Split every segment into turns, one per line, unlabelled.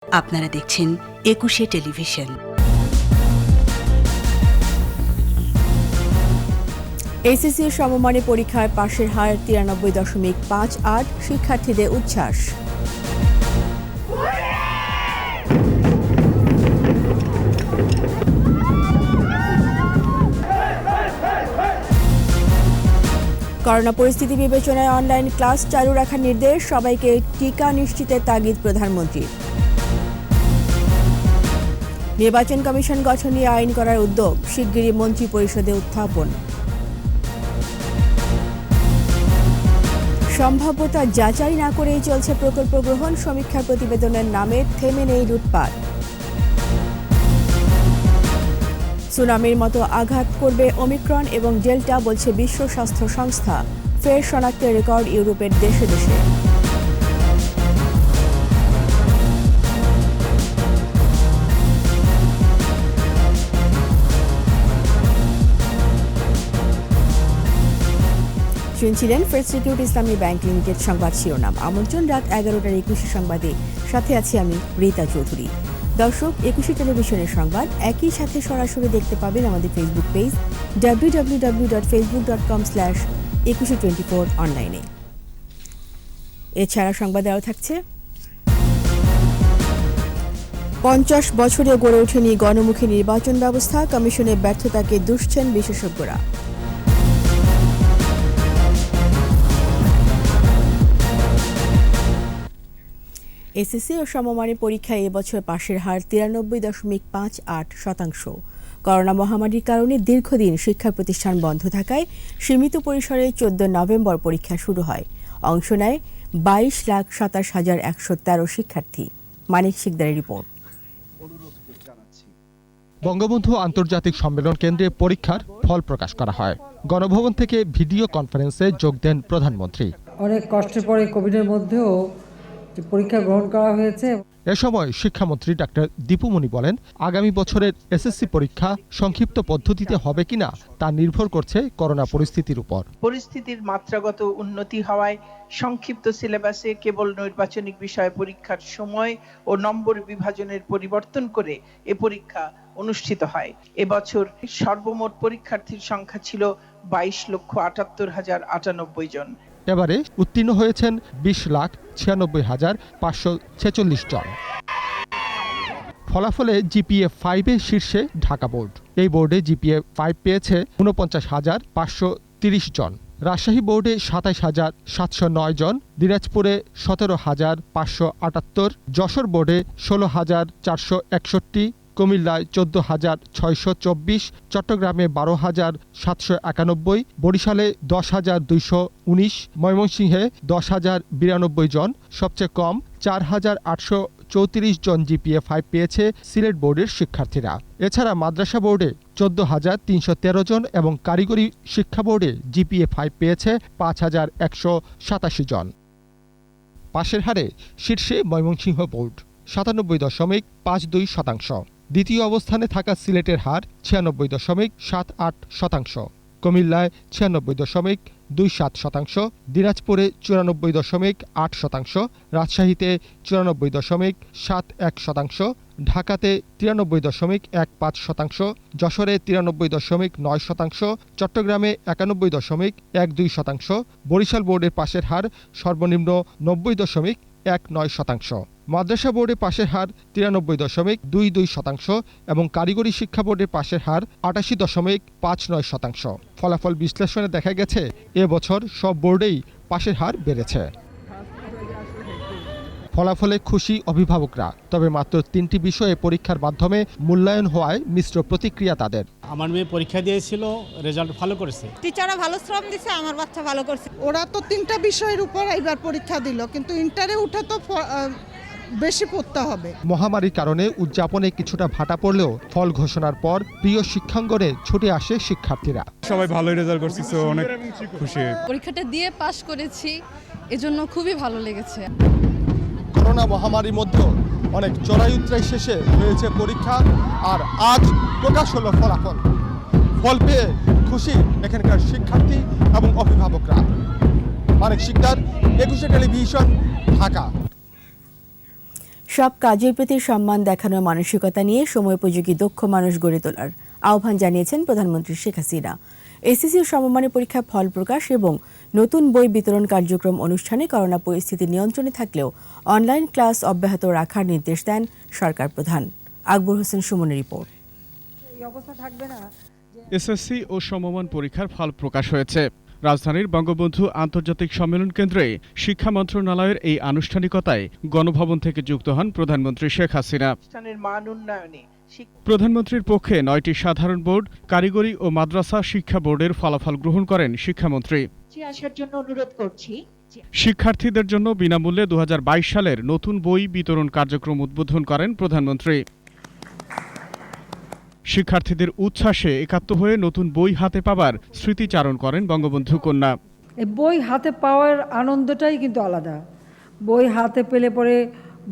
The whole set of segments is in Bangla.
আপনারা দেখছেন ২১শে টেলিভিশন।
এসএসসি সমমানের পরীক্ষায় পাশের হার ৯৩.৫৮, শিক্ষার্থীদের উচ্ছ্বাস। করোনা পরিস্থিতি বিবেচনায় অনলাইন ক্লাস চালু রাখার নির্দেশ, সবাইকে টিকা নিশ্চিতের তাগিদ প্রধানমন্ত্রীর। নির্বাচন কমিশন গঠন নিয়ে আইন করার উদ্যোগ, শিগগিরই মন্ত্রী পরিষদে উত্থাপন। সম্ভাব্যতা যাচাই না করেই চলছে প্রকল্প গ্রহণ, সমীক্ষা প্রতিবেদনের নামে থেমে নেই লুটপাট। সুনামির মতো আঘাত করবে ওমিক্রন এবং ডেল্টা, বলছে বিশ্ব স্বাস্থ্য সংস্থা। ফের শনাক্তের রেকর্ড ইউরোপের দেশে দেশে। শুনছিলেন ফার্স্ট সিকিউরিটি ইসলামী ব্যাংক লিমিটেড সংবাদ শিরোনাম। আমন্ত্রণ রাত ১১টার ২১শে সংবাদে, সাথে আছি আমি রীতা চৌধুরী। দর্শক, ২১শে টেলিভিশনের সংবাদ একই সাথে সরাসরি দেখতে পাবেন আমাদের ফেসবুক পেজ www.facebook.com/2124 অনলাইনে। এছাড়া সংবাদে আরও থাকছে ৫০ বছরে গড়ে ওঠেনি গণমুখী নির্বাচন ব্যবস্থা, কমিশনের ব্যর্থতাকে দুষছেন বিশেষজ্ঞরা। এসএসসি ও সমমানের পরীক্ষায় এবছর পাশের হার ৯৩.৫৮%। করোনা মহামারীর কারণে দীর্ঘদিন শিক্ষা প্রতিষ্ঠান বন্ধ থাকায় সীমিত পরিসরে ১৪ নভেম্বর পরীক্ষা শুরু হয়। অংশ নেয় ২২,২৭,১১৩ শিক্ষার্থী। মানিক শিকদারের রিপোর্ট।
বঙ্গবন্ধু আন্তর্জাতিক সম্মেলন কেন্দ্রে পরীক্ষার ফল প্রকাশ করা হয়। গণভবন থেকে ভিডিও কনফারেন্সে যোগ দেন প্রধানমন্ত্রী।
অনেক কষ্টের পরে কোভিডের মধ্যেও পরীক্ষা গ্রহণ করা হয়েছে।
এ সময় শিক্ষামন্ত্রী ডাক্তার দীপু মনি বলেন, আগামী বছরের এসএসসি পরীক্ষা সংক্ষিপ্ত পদ্ধতিতে হবে কিনা তা নির্ভর করছে করোনা পরিস্থিতির উপর।
পরিস্থিতির মাত্রাগত উন্নতি হওয়ায় সংক্ষিপ্ত সিলেবাসে কেবল নির্বাচনিক বিষয় পরীক্ষার সময় ও নম্বর বিভাজনের পরিবর্তন করে এ পরীক্ষা অনুষ্ঠিত হয়। এবছর সর্বমোট পরীক্ষার্থীর সংখ্যা ছিল ২২,৭৮,০৯৮ জন।
এবারে উত্তীর্ণ হয়েছেন ২০,৯৬,৫৪৬ জন। ফলাফলে জিপিএ 5-এ শীর্ষে ঢাকা বোর্ড। এই বোর্ডে জিপিএ 5 পেয়েছে ৪৯,৫৩০ জন। রাজশাহী বোর্ডে ২৭,৭০৯ জন, দিনাজপুরে ১৭,৫৭৮, যশোর বোর্ডে ১৬,৪৬১, কুমিল্লায় ১৪,৬২৪, চট্টগ্রামে ১২,৭৯১, বরিশালে ১০,২১৯, ময়মনসিংহে ১০,০৯২ জন। সবচেয়ে কম ৪,৮৩৪ জন জিপিএ 5 পেয়েছে সিলেট বোর্ডের শিক্ষার্থীরা। এছাড়া মাদ্রাসা বোর্ডে ১৪,৩১৩ জন এবং কারিগরি শিক্ষা বোর্ডে জিপিএ 5 পেয়েছে ৫,১৮৭ জন। পাশের হারে শীর্ষে ময়মনসিংহ বোর্ড ৯৭.৫২%। দ্বিতীয় অবস্থানে থাকা সিলেটের হার ৯৬.৭৮%, কুমিল্লায় ৯৬.২৭%, দিনাজপুরে ৯৪.৮%, রাজশাহীতে ৯৪.৭১%, ঢাকাতে ৯৩.১৫%, যশোরে ৯৩.৯%, চট্টগ্রামে ৯১.১২%, বরিশাল বোর্ডের পাশের হার সর্বনিম্ন ৯০.19%। মাদ্রাসা বোর্ডে পাশের হার ৯৩.22% এবং কারিগরি শিক্ষা বোর্ডের পাশের হার ৮৮.59%। ফলাফল বিশ্লেষণে দেখা গেছে, এবছর সব বোর্ডেই পাশের হার বেড়েছে। ফলাফলে খুশি অভিভাবকরা, তবে মাত্র ৩টি বিষয়ে পরীক্ষার মাধ্যমে মূল্যায়ন হওয়ায় মিশ্র প্রতিক্রিয়া তাদের।
আমার মেয়ে পরীক্ষা দিয়েছিল, রেজাল্ট ভালো করেছে।
টিচাররা ভালো শ্রম দিছে, আমার বাচ্চা ভালো করছে।
ওরা তো 3টা বিষয়ের উপর এবার পরীক্ষা দিল, কিন্তু ইন্টারে উঠে তো বেশি পড়তে হবে।
মহামারীর কারণে উদযাপনে কিছুটা ভাটা পড়লেও ফল ঘোষণার পর প্রিয় শিক্ষাঙ্গনে ছুটে আসে শিক্ষার্থীরা।
সবাই ভালোই রেজাল্ট করছে, অনেক খুশি।
পরীক্ষাটা দিয়ে পাশ করেছি, এজন্য খুবই ভালো লেগেছে।
করোনা মহামারীর মধ্যে অনেক চড়াই উতরাই শেষে হয়েছে পরীক্ষা, আর আজ প্রকাশ হলো ফলাফল। ফল পেয়ে খুশি এখানকার শিক্ষার্থী এবং অভিভাবকরা। মানিক শিকদার, ২১শে টেলিভিশন, ঢাকা।
সব কাজের প্রতি সম্মান দেখানোর মানসিকতা নিয়ে সময়োপযোগী দক্ষ মানুষ গড়ে তোলার আহ্বান জানিয়েছেন প্রধানমন্ত্রী শেখ হাসিনা। এসএসসি সমমানী পরীক্ষা ফল প্রকাশ এবং নতুন বই বিতরণ কার্যক্রম অনুষ্ঠানে করোনা পরিস্থিতি নিয়ন্ত্রণে থাকলেও অনলাইন ক্লাস অব্যাহত রাখার নির্দেশ দেন সরকার প্রধান। আকবর হোসেন সুমনের রিপোর্ট।
এসএসসি ও সমমান পরীক্ষার ফল প্রকাশ হয়েছে। রাজধানীর বঙ্গবন্ধু আন্তর্জাতিক সম্মেলন কেন্দ্রে শিক্ষা মন্ত্রণালয়ের এই আনুষ্ঠানিকতায় গণভবন থেকে যুক্ত হন প্রধানমন্ত্রী শেখ হাসিনা। প্রধানমন্ত্রীর পক্ষে ৯টি সাধারণ বোর্ড, কারিগরি ও মাদ্রাসা শিক্ষা বোর্ডের ফলাফল গ্রহণ করেন শিক্ষামন্ত্রী। শিক্ষার্থীদের জন্য বিনামূল্যে ২০২২ সালের নতুন বই বিতরণ কার্যক্রম উদ্বোধন করেন প্রধানমন্ত্রী। শিক্ষার্থীদের উচ্ছ্বাসে একাত্ম হয়ে নতুন বই হাতে পাবার স্মৃতিচারণ করেন বঙ্গবন্ধু কন্যা।
এই বই হাতে পাওয়ার আনন্দটাই কিন্তু আলাদা। বই হাতে পেলে পরে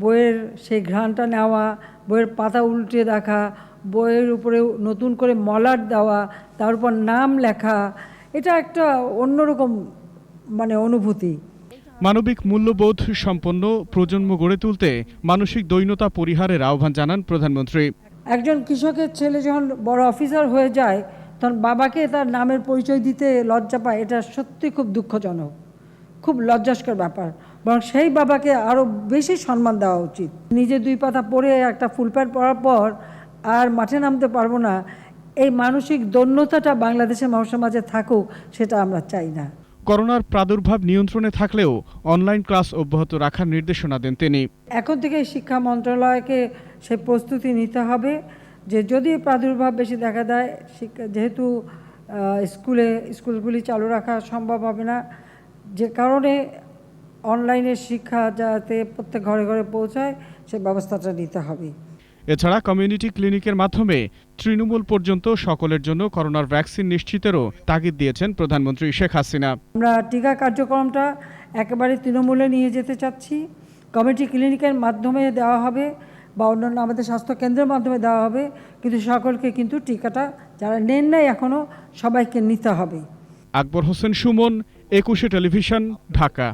বইয়ের সেই ঘ্রাণটা নেওয়া, বইয়ের পাতা উল্টে দেখা, বইয়ের উপরে নতুন করে মলাট দেওয়া, তার উপর নাম লেখা, এটা একটা অন্যরকম অনুভূতি।
মানবিক মূল্যবোধ সম্পন্ন প্রজন্ম গড়ে তুলতে মানসিক দৈন্যতা পরিহারের আহ্বান জানান প্রধানমন্ত্রী।
একজন কৃষকের ছেলে যখন বড় অফিসার হয়ে যায় তখন বাবাকে তার নামের পরিচয় দিতে লজ্জা পায়। এটা সত্যি খুব দুঃখজনক, খুব লজ্জাস্কর ব্যাপার। বরং সেই বাবাকে আরও বেশি সম্মান দেওয়া উচিত। নিজে 2 পাতা পরে একটা ফুল প্যান্ট পরার পর আর মাঠে নামতে পারবো না, এই মানসিক দৈন্যতাটা বাংলাদেশের মানুষের মাঝে থাকুক, সেটা আমরা চাই না।
করোনার প্রাদুর্ভাব নিয়ন্ত্রণে থাকলেও অনলাইন ক্লাস অব্যাহত রাখার নির্দেশনা দেন তিনি।
এখন থেকে শিক্ষা মন্ত্রণালয়কে সেই প্রস্তুতি নিতে হবে যে যদি প্রাদুর্ভাব বেশি দেখা দেয়, যেহেতু স্কুলগুলি চালু রাখা সম্ভব হবে না, যে কারণে অনলাইনে শিক্ষা যাতে প্রত্যেক ঘরে ঘরে পৌঁছায় সে ব্যবস্থাটা নিতে হবে।
এছাড়া কমিউনিটি ক্লিনিকের মাধ্যমে তৃণমূল পর্যন্ত সকলের জন্য করোনার ভ্যাকসিন নিশ্চিতেরও তাগিদ দিয়েছেন প্রধানমন্ত্রী শেখ হাসিনা।
আমরা টিকা কার্যক্রমটা একেবারে তৃণমূলে নিয়ে যেতে চাচ্ছি। কমিউনিটি ক্লিনিকের মাধ্যমে দেওয়া হবে বা অন্যান্য আমাদের স্বাস্থ্য কেন্দ্রের মাধ্যমে দেওয়া হবে, কিন্তু সকলকে কিন্তু টিকাটা যারা নেন নাই এখনও সবাইকে নিতে হবে।
আকবর হোসেন সুমন, ২১ টেলিভিশন, ঢাকা।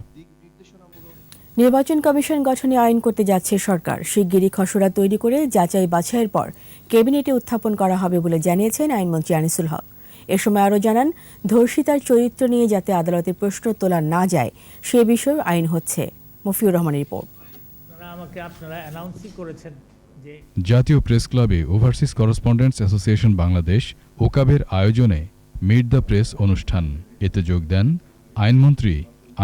নির্বাচন কমিশন গঠনে আইন করতে যাচ্ছে সরকার। শিগগিরই খসড়া তৈরি করে যাচাই বাছাইয়ের পর ক্যাবিনেটে উত্থাপন করা হবে বলে জানিয়েছেন আইনমন্ত্রী আনিসুল হক। এ সময় আরও জানান, ধর্ষিতার চরিত্র নিয়ে যাতে আদালতে প্রশ্ন তোলা না যায় সে বিষয়ে আইন হচ্ছে। মফিউর রহমানের রিপোর্ট।
জাতীয় প্রেস ক্লাবে ওভারসিজ করেসপন্ডেন্টস অ্যাসোসিয়েশন বাংলাদেশ ওকাবের আয়োজনে মিট দ্য প্রেস অনুষ্ঠান। এতে যোগ দেন আইনমন্ত্রী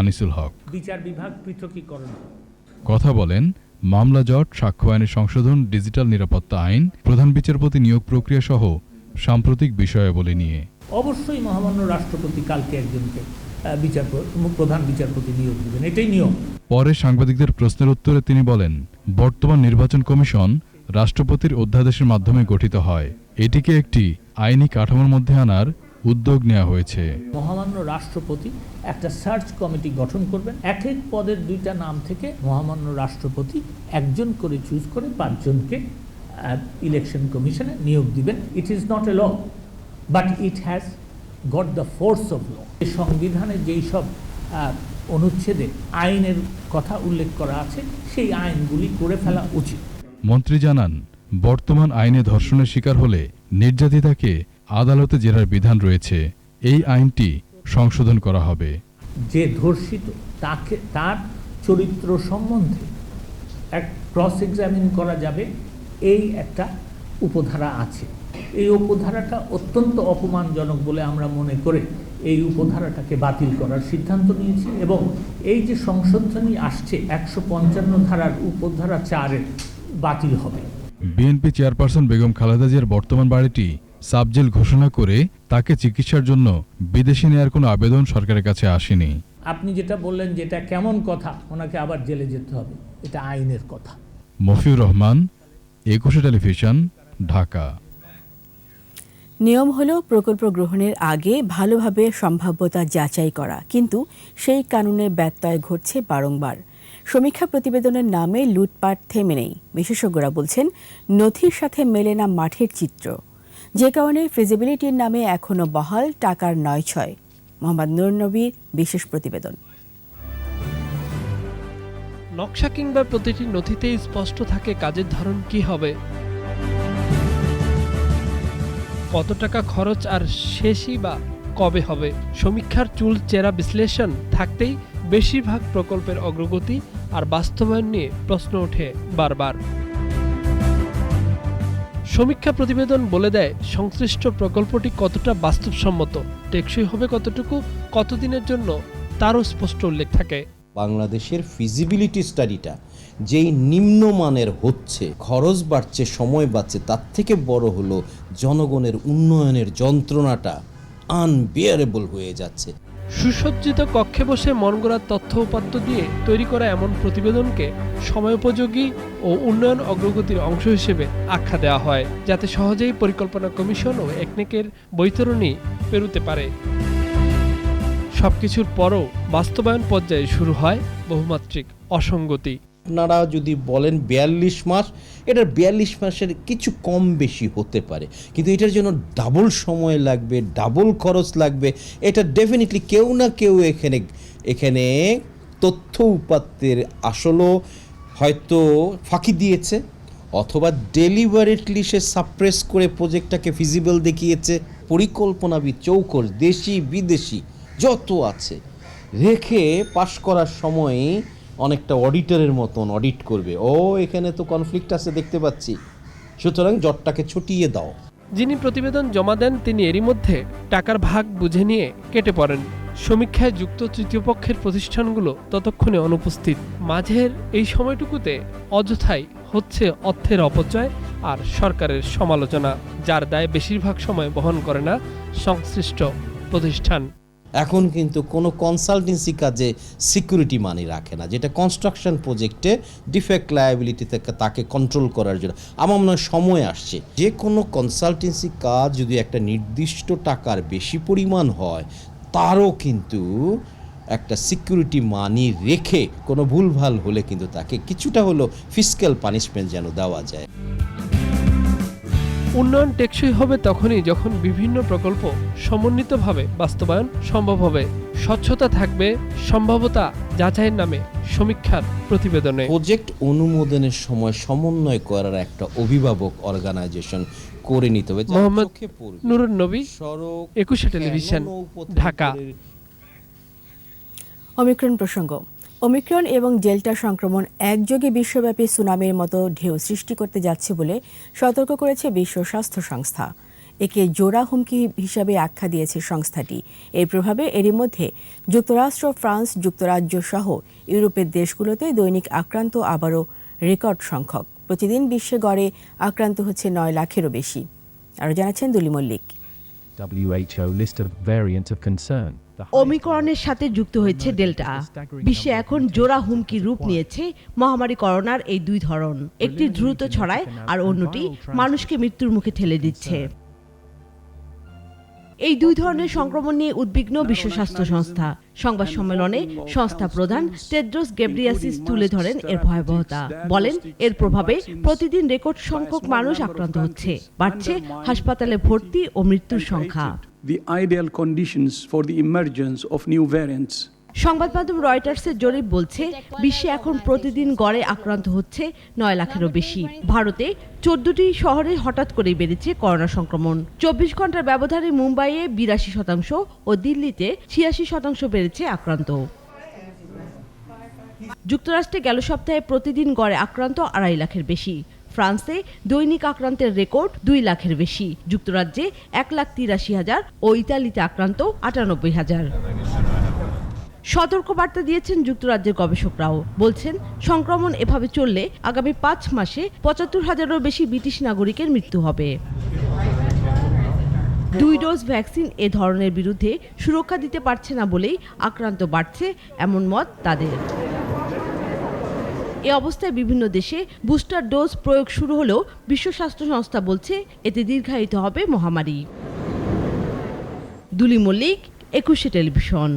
আনিসুল হক। বিচার বিভাগ পৃথকীকরণ কথা বলেন মামলা জট, সাক্ষ্য আইনের সংশোধন, ডিজিটাল নিরাপত্তা আইন, প্রধান বিচারপতি নিয়োগ প্রক্রিয়া সহ সাম্প্রতিক বিষয়াবলী নিয়ে।
অবশ্যই মহামান্য রাষ্ট্রপতি কালকে একজনকে প্রধান বিচারপতি নিয়োগ দেবেন, এটাই নিয়ম।
পরে সাংবাদিকদের প্রশ্নের উত্তরে তিনি বলেন, বর্তমান নির্বাচন কমিশন রাষ্ট্রপতির অধ্যাদেশের মাধ্যমে গঠিত হয়। এটিকে একটি আইনি কাঠামোর মধ্যে আনার উদ্যোগ নেওয়া হয়েছে।
মহামান্য রাষ্ট্রপতি একটা সার্চ কমিটি গঠন করবেন। এক এক পদের 2টা নাম থেকে মহামান্য রাষ্ট্রপতি একজন করে চুজ করে 5 জনকে ইলেকশন কমিশনে নিয়োগ দিবেন। It is not a law, but it has got the force of law. সংবিধানে যেই সব অনুচ্ছেদে আইনের কথা উল্লেখ করা আছে সেই আইনগুলি করে ফেলা উচিত।
মন্ত্রী জানান, বর্তমান আইনে ধর্ষণের শিকার হলে নির্যাতিতাকে আদালতে জেরার বিধান রয়েছে। এই আইনটি সংশোধন করা হবে।
যে ধর্ষিত তাকে তার চরিত্র সম্বন্ধে এক ক্রস এক্সামিন করা যাবে, এই একটা উপধারা আছে। এই উপধারাটা অত্যন্ত অপমানজনক বলে আমরা মনে করে এই উপধারাটাকে বাতিল করার সিদ্ধান্ত নিয়েছি এবং এই যে সংশোধনী আসছে 155 ধারার উপধারা 4 বাতিল হবে।
বিএনপি চেয়ারপারসন বেগম খালেদা জিয়ার বর্তমান বাড়িটি সাবজেল ঘোষণা করে তাকে চিকিৎসার জন্য বিদেশে নেয়ার কোনো আবেদন সরকারের কাছে আসেনি।
আপনি যেটা বললেন যেটা কেমন কথা, ওনাকে আবার জেলে যেতে হবে, এটা আইনের কথা।
মফিউর রহমান, ২১ টেলিভিশন, ঢাকা।
নিয়ম হলো প্রকল্প গ্রহণের আগে ভালোভাবে সম্ভাব্যতা যাচাই করা, কিন্তু সেই কানুনে ব্যত্যয় ঘটছে বারংবার। সমীক্ষা প্রতিবেদনের নামে লুটপাট থেমে নেই। বিশেষজ্ঞরা বলছেন, নথির সাথে মেলে না মাঠের চিত্র, যে কারণে ফিজিবিলিটির নামে এখনও বহাল টাকার নয়ছয়। মোহাম্মদ নূর নবীর বিশেষ প্রতিবেদন।
নকশা কিংবা প্রতিটি নথিতেই স্পষ্ট থাকে কাজের ধরন কি হবে, কত টাকা খরচ আর শেষই বা কবে হবে। সমীক্ষার চুল চেরা বিশ্লেষণ থাকতেই বেশিরভাগ প্রকল্পের অগ্রগতি আর বাস্তবায়ন নিয়ে প্রশ্ন ওঠে বারবার। সমীক্ষা প্রতিবেদন বলে দেয় সংশ্লিষ্ট প্রকল্পটি কতটা বাস্তবসম্মত, টেকসই হবে কতটুকু, কতদিনের জন্য তারও স্পষ্ট উল্লেখ থাকে।
বাংলাদেশের ফিজিবিলিটি স্টাডিটা যেই নিম্নমানের হচ্ছে, খরচ বাড়ছে, সময় বাড়ছে, তার থেকে বড় হলো জনগণের উন্নয়নের যন্ত্রণাটা আনবিয়ারেবল হয়ে যাচ্ছে।
সুসজ্জিত কক্ষে বসে মনগড়া তথ্য উপাত্ত দিয়ে তৈরি করা এমন প্রতিবেদনকে সময়োপযোগী ও উন্নয়ন অগ্রগতির অংশ হিসেবে আখ্যা দেওয়া হয়, যাতে সহজেই পরিকল্পনা কমিশন ও একনেকের বৈতরণী পেরোতে পারে। সবকিছুর পরও বাস্তবায়ন পর্যায়ে শুরু হয় বহুমাত্রিক অসঙ্গতি।
আপনারা যদি বলেন 42 মাস, এটার 42 মাসের কিছু কম বেশি হতে পারে, কিন্তু এটার জন্য ডাবল সময় লাগবে, ডাবল খরচ লাগবে। এটা ডেফিনেটলি কেউ না কেউ এখানে তথ্য উপাত্তের আসলও হয়তো ফাঁকি দিয়েছে, অথবা ডেলিভারেটলি সে সাপ্রেস করে প্রজেক্টটাকে ফিজিবল দেখিয়েছে। পরিকল্পনাবিদ চৌকস দেশি বিদেশি যত আছে রেখে পাশ করার সময় অনেকটা অডিটরের মতন অডিট করবে, ও এখানে তো কনফ্লিক্ট আছে দেখতে পাচ্ছি, সুতরাং জটটাকে ছুটিয়ে দাও।
যিনি প্রতিবেদন জমা দেন তিনি এরই মধ্যে টাকার ভাগ বুঝে নিয়ে কেটে পড়েন। সমীক্ষায় যুক্ত তৃতীয় পক্ষের প্রতিষ্ঠানগুলো ততক্ষণে অনুপস্থিত। মাঝের এই সময়টুকুতে অযথাই হচ্ছে অর্থের অপচয় আর সরকারের সমালোচনা, যার দায় বেশিরভাগ সময় বহন করে না সংশ্লিষ্ট প্রতিষ্ঠান।
এখন কিন্তু কোনো কনসালটেন্সি কাজে সিকিউরিটি মানি রাখে না, যেটা কনস্ট্রাকশন প্রজেক্টে ডিফেক্ট লায়াবিলিটি থেকে তাকে কন্ট্রোল করার জন্য আমার মনে হয় সময় আসছে। যে কোনো কনসালটেন্সি কাজ যদি একটা নির্দিষ্ট টাকার বেশি পরিমাণ হয়, তারও কিন্তু একটা সিকিউরিটি মানি রেখে কোনো ভুলভাল হলে কিন্তু তাকে কিছুটা হলো ফিসক্যাল পানিশমেন্ট যেন দেওয়া যায়।
উন্নয়ন টেকসই হবে তখনই যখন বিভিন্ন প্রকল্প সমন্বিতভাবে বাস্তবায়ন সম্ভব হবে। স্বচ্ছতা থাকবে সম্ভাব্যতা যাচাইয়ের নামে সমীক্ষার প্রতিবেদনে।
প্রজেক্ট অনুমোদনের সময় সমন্বয় করার একটা অভিভাবক অর্গানাইজেশন করে নিতে হবে।
মোহাম্মদ নুরুন নবী, 21 টেলিভিশন, ঢাকা।
ওমিক্রন প্রসঙ্গ। ওমিক্রন এবং ডেল্টা সংক্রমণ একযোগে বিশ্বব্যাপী সুনামির মতো ঢেউ সৃষ্টি করতে যাচ্ছে বলে সতর্ক করেছে বিশ্ব স্বাস্থ্য সংস্থা। একে জোড়া হুমকি হিসাবে আখ্যা দিয়েছে সংস্থাটি। এর প্রভাবে এরই মধ্যে যুক্তরাষ্ট্র, ফ্রান্স, যুক্তরাজ্য সহ ইউরোপের দেশগুলোতে দৈনিক আক্রান্ত আবারও রেকর্ড সংখ্যক। প্রতিদিন বিশ্বে গড়ে আক্রান্ত হচ্ছে 9 লাখেরও বেশি। আরও জানাচ্ছেন দুলি Mallick.
WHO list of variant of concern.
ওমিক্রনের সাথে যুক্ত হয়েছে ডেল্টা। বিশ্বে এখন জোড়া হুমকির রূপ নিয়েছে মহামারী করোনার এই দুই ধরন। একটি দ্রুত ছড়ায় আর অন্যটি মানুষকে মৃত্যুর মুখে ঠেলে দিচ্ছে। এই দুই ধরনের সংক্রমণ নিয়ে উদ্বিগ্ন বিশ্ব স্বাস্থ্য সংস্থা। সংবাদ সম্মেলনে সংস্থা প্রধান টেড্রোস গেব্রিয়াসিস তুলে ধরেন এর ভয়াবহতা। বলেন, এর প্রভাবে প্রতিদিন রেকর্ড সংখ্যক মানুষ আক্রান্ত হচ্ছে, বাড়ছে হাসপাতালে ভর্তি ও মৃত্যুর সংখ্যা।
The ideal conditions for the emergence of new variants.
সংবাদ মাধ্যম রয়টার্সের জরিপ বলছে, বিশ্বে এখন প্রতিদিন গড়ে আক্রান্ত হচ্ছে 9 লাখেরও বেশি। ভারতে 14টি শহরে হঠাৎ করেই বেড়েছে করোনা সংক্রমণ। 24 ঘন্টার ব্যবধানে মুম্বাইয়ে 82% ও দিল্লিতে 86% বেড়েছে আক্রান্ত। যুক্তরাষ্ট্রে গেল সপ্তাহে প্রতিদিন গড়ে আক্রান্ত 2.5 লাখের বেশি। ফ্রান্সে দৈনিক আক্রান্তের রেকর্ড 2 লাখের বেশি। যুক্তরাজ্যে 1,83,000 ও ইতালিতে আক্রান্ত 98,000। সতর্কবার্তা দিয়েছেন যুক্তরাজ্যের গবেষকরাও। বলছেন, সংক্রমণ এভাবে চললে আগামী 5 মাসে 75,000-এরও বেশি ব্রিটিশ নাগরিকের মৃত্যু হবে। 2 ডোজ ভ্যাকসিন এ ধরনের বিরুদ্ধে সুরক্ষা দিতে পারছে না বলেই আক্রান্ত বাড়ছে, এমন মত তাদের। এ অবস্থায় বিভিন্ন দেশে বুস্টার ডোজ প্রয়োগ শুরু হলেও বিশ্ব স্বাস্থ্য সংস্থা বলছে এতে দীর্ঘায়িত হবে মহামারী। দুলি মল্লিক, 21 টেলিভিশন।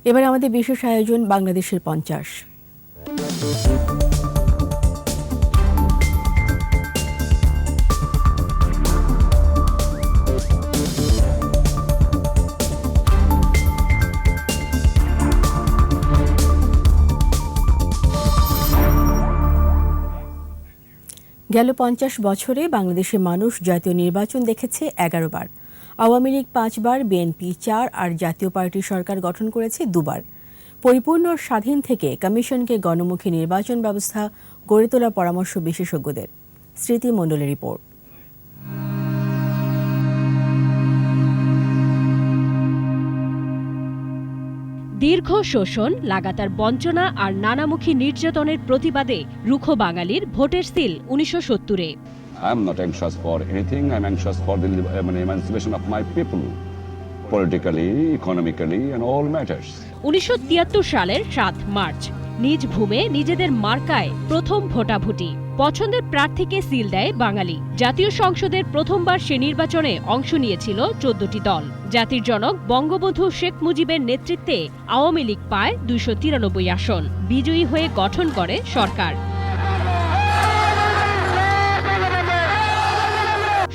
এবার আমাদের বিশেষ আয়োজন বাংলাদেশের 50। গেল 50 বছরে বাংলাদেশের মানুষ জাতীয় নির্বাচন দেখেছে 11 বার। আওয়ামী লীগ 5 বার, বিএনপি 4 আর জাতীয় পার্টি সরকার গঠন করেছে 2 বার। পরিপূর্ণ স্বাধীন থেকে কমিশনকে গণমুখী নির্বাচন ব্যবস্থা গড়ে তোলার পরামর্শ বিশেষজ্ঞদের। স্মৃতি মণ্ডলের রিপোর্ট।
দীর্ঘ শোষণ, লাগাতার বঞ্চনা আর নানামুখী নির্যাতনের প্রতিবাদে রুখো বাঙালির ভোটের seal 1970-এ।
I am not anxious for anything. I am anxious for the emancipation of my people, politically, economically and all matters.
1973 সালের 7 মার্চ নিজ ভূমে নিজেদের মার্কায় প্রথম ভোটাভুটি। পছন্দের প্রার্থীকে সিল দেয় বাঙালি। জাতীয় সংসদের প্রথমবার সে নির্বাচনে অংশ নিয়েছিল 14টি দল। জাতির জনক বঙ্গবন্ধু শেখ মুজিবের নেতৃত্বে আওয়ামী লীগ পায় 293 আসন। বিজয়ী হয়ে গঠন করে সরকার।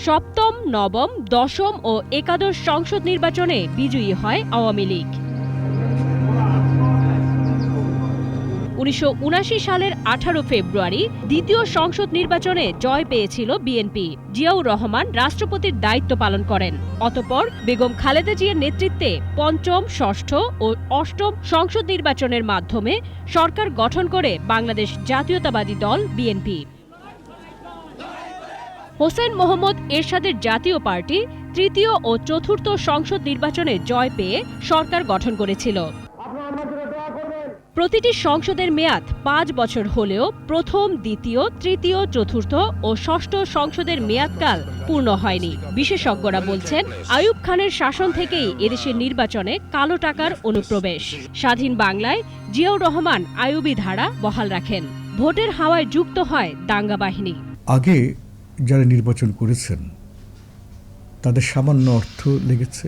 সপ্তম, নবম, দশম ও একাদশ সংসদ নির্বাচনে বিজয়ী হয় আওয়ামী লীগ। 1979 সালের 18 ফেব্রুয়ারি দ্বিতীয় সংসদ নির্বাচনে জয় পেয়েছিল বিএনপি। জিয়াউর রহমান রাষ্ট্রপতির দায়িত্ব পালন করেন। অতঃপর বেগম খালেদা জিয়ার নেতৃত্বে পঞ্চম, ষষ্ঠ ও অষ্টম সংসদ নির্বাচনের মাধ্যমে সরকার গঠন করে বাংলাদেশ জাতীয়তাবাদী দল বিএনপি। হোসেন মোহাম্মদ এরশাদের জাতীয় পার্টি তৃতীয় ও চতুর্থ সংসদ নির্বাচনে জয় পেয়ে সরকার গঠন করেছিল। প্রতিটি সংসদের মেয়াদ 5 বছর হলেও প্রথম, দ্বিতীয়, তৃতীয়, চতুর্থ ও ষষ্ঠ সংসদের মেয়াদকাল পূর্ণ হয়নি। বিশেষজ্ঞরা বলছেন, আইয়ুব খানের শাসন থেকেই এদেশের নির্বাচনে কালো টাকার অনুপ্রবেশ। স্বাধীন বাংলায় জিয়াউর রহমান আইয়ুবী ধারা বহাল রাখেন। ভোটের হাওয়ায় যুক্ত হয় দাঙ্গা বাহিনী।
আগে যারা নির্বাচন করেছেন তাদের সামান্য অর্থ লেগেছে,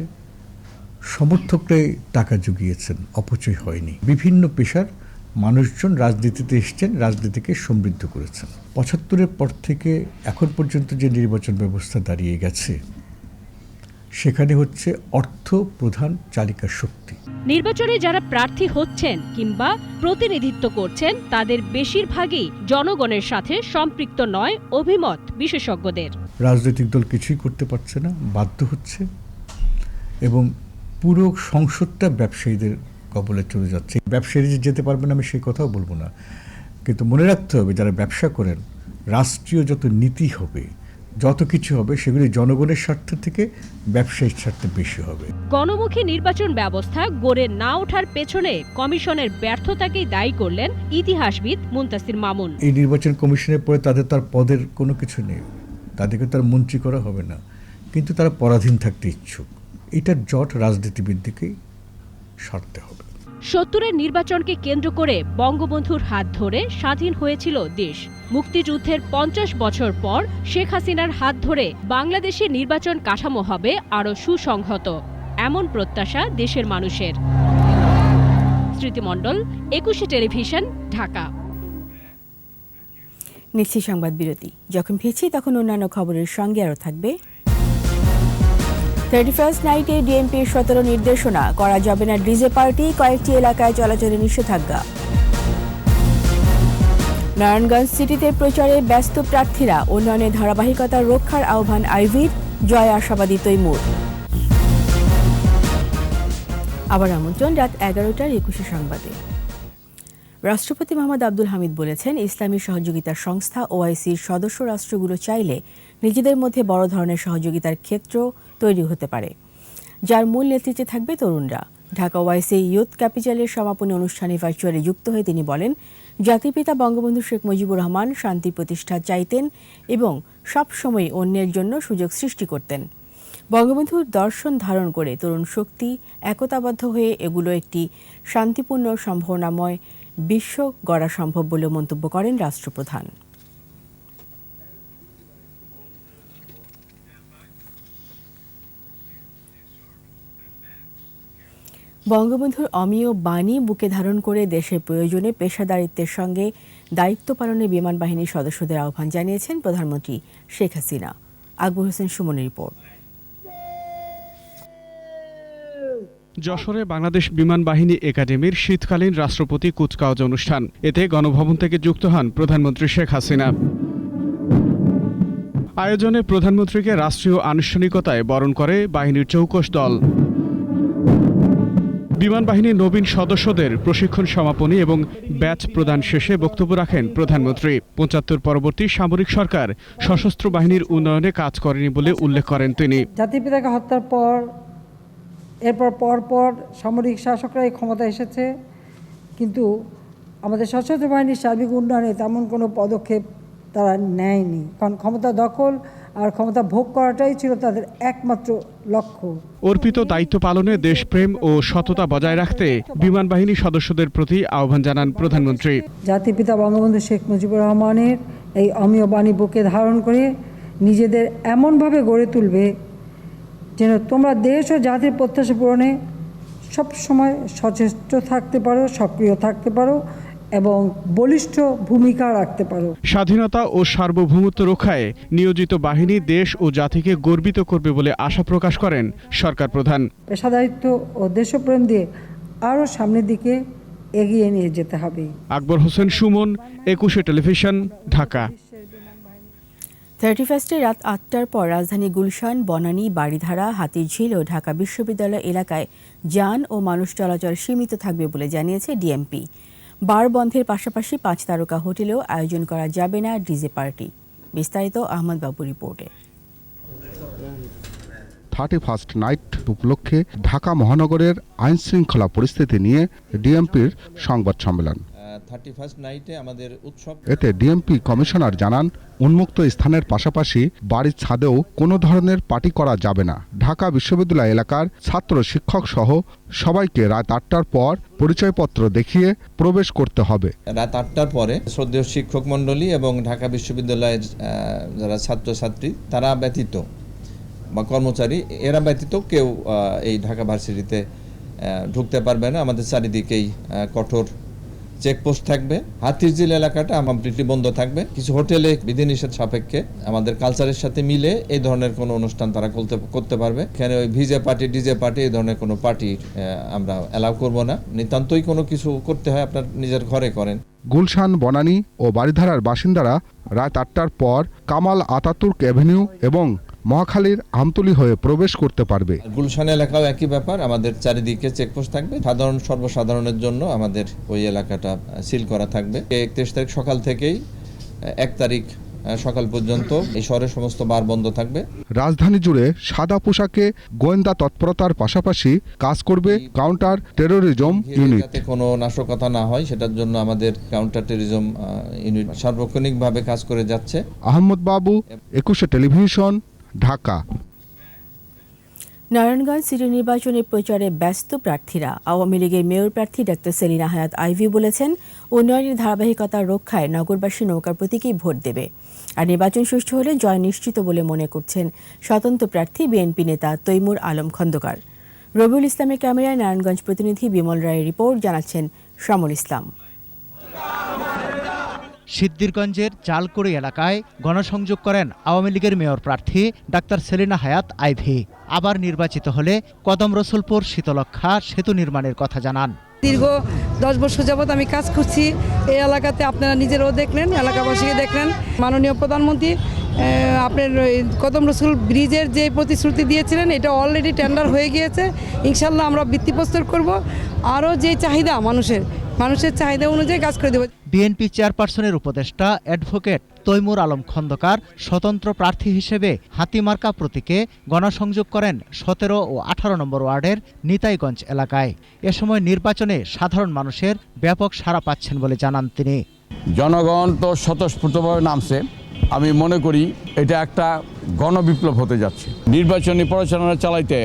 সমর্থকরাই টাকা জুগিয়েছেন, অপচয় হয়নি। বিভিন্ন পেশার মানুষজন রাজনীতিতে এসছেন, রাজনীতিকে সমৃদ্ধ করেছেন। 75-এর পর থেকে এখন পর্যন্ত যে নির্বাচন ব্যবস্থা দাঁড়িয়ে গেছে সেখানে হচ্ছে অর্থ প্রধান চালিকা শক্তি।
নির্বাচনে যারা প্রার্থী হচ্ছেন কিংবা প্রতিনিধিত্ব করছেন তাদের বেশিরভাগই জনগণের সাথে সম্পৃক্ত নয়, অভিমত বিশেষজ্ঞদের।
রাজনৈতিক দল কিছুই করতে পারছে না, বাধ্য হচ্ছে, এবং পুরো সংসদটা ব্যবসায়ীদের কবলে চলে যাচ্ছে। ব্যবসায়ী যেতে পারবেন আমি সেই কথাও বলবো না, কিন্তু মনে রাখতে হবে যারা ব্যবসা করেন, রাষ্ট্রীয় যত নীতি হবে, যত কিছু হবে, সেগুলি জনগণের স্বার্থ থেকে ব্যবসায়ীর স্বার্থে বেশি হবে।
গণমুখী নির্বাচন ব্যবস্থা গড়ে না ওঠার পেছনে কমিশনের ব্যর্থতাকেই দায়ী করলেন ইতিহাসবিদ মুনতাসির মামুন।
এই নির্বাচন কমিশনের পরে তাদের তার পদের কোনো কিছু নেই, তাদেরকে তার মন্ত্রী করা হবে না, কিন্তু তারা পরাধীন থাকতে ইচ্ছুক। এটার জট রাজনীতিবিদদেরকেই সারতে হবে।
70-এর নির্বাচনকে কেন্দ্র করে বঙ্গবন্ধুর হাত ধরে স্বাধীন হয়েছিল দেশ। মুক্তিযুদ্ধের 50 বছর পর শেখ হাসিনার হাত ধরে বাংলাদেশের নির্বাচন কাঠামো হবে আরও সুসংহত, এমন প্রত্যাশা দেশের মানুষের। স্মৃতি মণ্ডল, 21 টেলিভিশন, ঢাকা।
নিচ্ছি সংবাদ বিরতি। যখন ফিরছি তখন অন্যান্য খবরের সঙ্গে আরও থাকবে 31st নাইটে ডিএমপির 17 নির্দেশনা, করা যাবে না ডিজে পার্টি, কয়েকটি এলাকায় চলাচলে নিষেধাজ্ঞা। নারায়ণগঞ্জ সিটিতে প্রচারে ব্যস্ত প্রার্থীরা, উন্নয়নের ধারাবাহিকতা রক্ষার আহ্বান আইভির, জয় আশাবাদী তৈমুর। আবার আমন্ত্রণ রাত 11টার 21 সংবাদে। রাষ্ট্রপতি মোহাম্মদ আব্দুল হামিদ বলেছেন, ইসলামী সহযোগিতা সংস্থা ওআইসির সদস্য রাষ্ট্রগুলো চাইলে নিজেদের মধ্যে বড় ধরনের সহযোগিতার ক্ষেত্র তৈরি হতে পারে, যার মূল নেতৃত্বে থাকবে তরুণরা। ঢাকা ওআইসি ইয়ুথ ক্যাপিটালের সমাপনী অনুষ্ঠানে ভার্চুয়ালি যুক্ত হয়ে তিনি বলেন, জাতিপিতা বঙ্গবন্ধু শেখ মুজিবুর রহমান শান্তি প্রতিষ্ঠা চাইতেন এবং সবসময় অন্যের জন্য সুযোগ সৃষ্টি করতেন। বঙ্গবন্ধুর দর্শন ধারণ করে তরুণ শক্তি একতাবদ্ধ হয়ে এগুলো একটি শান্তিপূর্ণ সম্ভাবনাময় বিশ্ব গড়া সম্ভব বলে মন্তব্য করেন রাষ্ট্রপ্রধান। বঙ্গবন্ধুর অমীয় বাণী বুকে ধারণ করে দেশের প্রয়োজনে পেশাদারিত্বের সঙ্গে দায়িত্ব পালনে বিমান বাহিনীর সদস্যদের আহ্বান জানিয়েছেন প্রধানমন্ত্রী শেখ হাসিনা। আকবর হোসেন সুমনের রিপোর্ট।
যশোরে বাংলাদেশ বিমান বাহিনী একাডেমির শীতকালীন রাষ্ট্রপতি কুচকাওয়াজ অনুষ্ঠান। এতে গণভবন থেকে যুক্ত হন প্রধানমন্ত্রী শেখ হাসিনা। আয়োজনে প্রধানমন্ত্রীকে রাষ্ট্রীয় আনুষ্ঠানিকতায় বরণ করে বাহিনীর চৌকস দল। বিমান বাহিনীর নবীন সদস্যদের প্রশিক্ষণ সমাপনী এবং ব্যাচ প্রদান শেষে বক্তব্য রাখেন প্রধানমন্ত্রী। ৭৫ পরবর্তী সামরিক সরকার সশস্ত্র বাহিনীর উন্নয়নে কাজ করেনি বলে উল্লেখ করেন তিনি।
জাতির পিতাকে হত্যার পর পর সামরিক শাসকরাই ক্ষমতা এসেছে, কিন্তু আমাদের সশস্ত্র বাহিনীর সার্বিক উন্নয়নে তেমন কোনো পদক্ষেপ তারা নেয়নি, কারণ ক্ষমতা দখল আর ক্ষমতা ভোগ করাটাই ছিল তাদের একমাত্র লক্ষ্য।
অর্পিত দায়িত্ব পালনে দেশপ্রেম ও সততা বজায় রাখতে বিমান বাহিনী সদস্যদের প্রতি আহ্বান জানান প্রধানমন্ত্রী।
জাতির পিতা বঙ্গবন্ধু শেখ মুজিবুর রহমানের এই অমীয় বাণী বুকে ধারণ করে নিজেদের এমনভাবে গড়ে তুলবে যেন তোমরা দেশ ও জাতির প্রত্যাশা পূরণে সবসময় সচেষ্ট থাকতে পারো, সক্রিয় থাকতে পারো এবং বলিষ্ঠ ভূমিকা রাখতে পারো।
স্বাধীনতা ও সার্বভৌমত্ব রক্ষায় নিয়োজিত বাহিনী দেশ ও জাতিকে গর্বিত করবে বলে আশা প্রকাশ করেন সরকার প্রধান।
পেশাদারিত্ব ও দেশপ্রেম দিয়ে আরও সামনের দিকে এগিয়ে নিয়ে যেতে হবে।
আকবর হোসেন সুমন, ২১ টেলিভিশন, ঢাকা।
31 রাত ৮টার পর রাজধানী গুলশান, বনানী, বাড়িধারা, হাতিরঝিল ও ঢাকা বিশ্ববিদ্যালয় এলাকায় যান ও মানুষ চলাচল সীমিত থাকবে বলে জানিয়েছে ডিএমপি। বার বন্ধের পাশাপাশি ৫ তারকা হোটেলেও আয়োজন করা যাবে না ডিজে পার্টি। বিস্তারিত আহমদ বাবু রিপোর্টে।
31st নাইট উপলক্ষে ঢাকা মহানগরের আইন শৃঙ্খলা পরিস্থিতি নিয়ে ডিএমপির সংবাদ সম্মেলন।
31st নাইটে আমাদের উৎসব।
এতে ডিএমপি কমিশনার জানান, উন্মুক্ত স্থানের পাশাপাশি বাড়ির ছাদেও কোনো ধরনের পার্টি করা যাবে না। ঢাকা বিশ্ববিদ্যালয় এলাকার ছাত্র শিক্ষক সহ সবাইকে রাত ৮টার পর পরিচয়পত্র দেখিয়ে প্রবেশ করতে হবে।
রাত ৮টার পরে শ্রদ্ধেয় শিক্ষক মণ্ডলী এবং ঢাকা বিশ্ববিদ্যালয়ের যারা ছাত্রছাত্রী তারা ব্যতীত বা কর্মচারী এরা ব্যতীত কেউ এই ঢাকা ভার্সিটিতে ঢুকতে পারবে না। আমাদের চারিদিকেই কঠোর চেকপোস্ট থাকবে। হাতিরঝিল এলাকাটা কমপ্লিটলি বন্ধ থাকবে। কিছু হোটেলে বিধিনিষেধ সাপেক্ষে আমাদের কালচারের সাথে মিলে এই ধরনের কোনো অনুষ্ঠান তারা করতে পারবে। এখানে ওই ভিজে পার্টি, ডিজে পার্টি এই ধরনের কোনো পার্টি আমরা অ্যালাউ করব না। নিতান্তই কোনো কিছু করতে হয় আপনার নিজের ঘরে করেন।
গুলশান, বনানী ও বাড়িধারার বাসিন্দারা রাত ৮টার পর কামাল আতাতুর্ক অ্যাভিনিউ এবং মহাখালীর আমতলী হয়ে প্রবেশ করতে পারবে।
গুলশান এলাকাও একই ব্যাপার, আমাদের চারিদিকে চেকপোস্ট থাকবে। সর্বসাধারণের জন্য আমাদের ওই এলাকাটা সিল করা থাকবে। 31 তারিখ সকাল থেকেই 1 তারিখ সকাল পর্যন্ত এই শহরের সমস্ত বার বন্ধ থাকবে।
রাজধানী জুড়ে সাদা পোশাকে গোয়েন্দা তৎপরতার পাশাপাশি কাজ করবে কাউন্টার টেরোরিজম ইউনিট।
যাতে কোনো নাশকতা না হয় সেটার জন্য আমাদের কাউন্টার টেরোরিজম ইউনিট সার্বক্ষণিকভাবে কাজ করে যাচ্ছে।
আহমদ বাবু, ২১ টেলিভিশন, ঢাকা।
নারায়ণগঞ্জ সিটি নির্বাচনে প্রচারে ব্যস্ত প্রার্থীরা। আওয়ামী লীগের মেয়র প্রার্থী ডাক্তার সেলিনা হায়াৎ আইভি বলেছেন, উন্নয়নের ধারাবাহিকতা রক্ষায় নগরবাসী নৌকার প্রতীকেই ভোট দেবে। আর নির্বাচন সুষ্ঠু হলে জয় নিশ্চিত বলে মনে করছেন স্বতন্ত্র প্রার্থী বিএনপি নেতা তৈমুর আলম খন্দকার। রবিউল ইসলামের ক্যামেরায় নারায়ণগঞ্জ প্রতিনিধি বিমল রায়ের রিপোর্ট, জানাচ্ছেন শামুল ইসলাম।
সিদ্দিরগঞ্জের জালকুড়ি এলাকায় গণসংযোগ করেন আওয়ামী লীগের মেয়র প্রার্থী ডাক্তার সেলিনা হায়াৎ আইভি। আবার নির্বাচিত হলে কদম রসুলপুর শীতলক্ষা সেতু নির্মাণের কথা জানান।
দীর্ঘ 10 বছর যাবৎ আমি কাজ করছি এই এলাকাতে। আপনারা নিজেরাও দেখলেন, এলাকাবাসীকে দেখলেন। মাননীয় প্রধানমন্ত্রী আপনার কদম রসুল ব্রিজের যে প্রতিশ্রুতি দিয়েছিলেন এটা অলরেডি টেন্ডার হয়ে গিয়েছে। ইনশাল্লাহ আমরা ভিত্তিপ্রস্তর করব। আরও যে চাহিদা মানুষের চাহিদা অনুযায়ী কাজ করে দেব।
বিএনপি চেয়ারপারসনের উপদেষ্টা অ্যাডভোকেট তৈমুর আলম খন্দকার স্বতন্ত্র প্রার্থী হিসেবে হাতিমার্কা প্রতীকে গণসংযোগ করেন ১৭ ও ১৮ নম্বর ওয়ার্ডের নিতাইগঞ্জ এলাকায়। এ সময় নির্বাচনে সাধারণ মানুষের ব্যাপক সাড়া পাচ্ছেন বলে জানান তিনি।
জনগণ তো স্বতঃস্ফূর্তভাবে নামছে। আমি মনে করি এটা একটা গণবিপ্লব হতে যাচ্ছে। নির্বাচনী পরিচালনা চালাইতে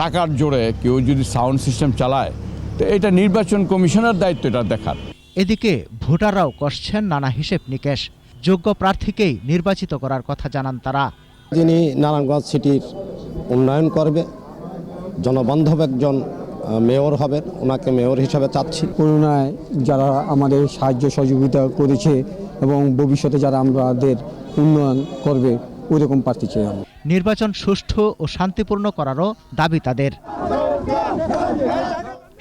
টাকার জোরে কেউ যদি সাউন্ড সিস্টেম চালায় তো এটা নির্বাচন কমিশনের দায়িত্ব এটা দেখার।
এদিকে ভোটাররাও কষছেন নানা হিসেব নিকেশ। যোগ্য প্রার্থীকেই নির্বাচিত করার কথা জানান তারা।
যিনি নারায়ণগঞ্জ সিটির উন্নয়ন করবে, জনবান্ধব একজন মেয়র হবেন, ওনাকে মেয়র হিসাবে চাচ্ছি।
করোনায় যারা আমাদের সাহায্য সহযোগিতা করেছে এবং ভবিষ্যতে যারা আমাদের উন্নয়ন করবে ওইরকম প্রার্থী চাই।
নির্বাচন সুষ্ঠু ও শান্তিপূর্ণ করারও দাবি তাদের।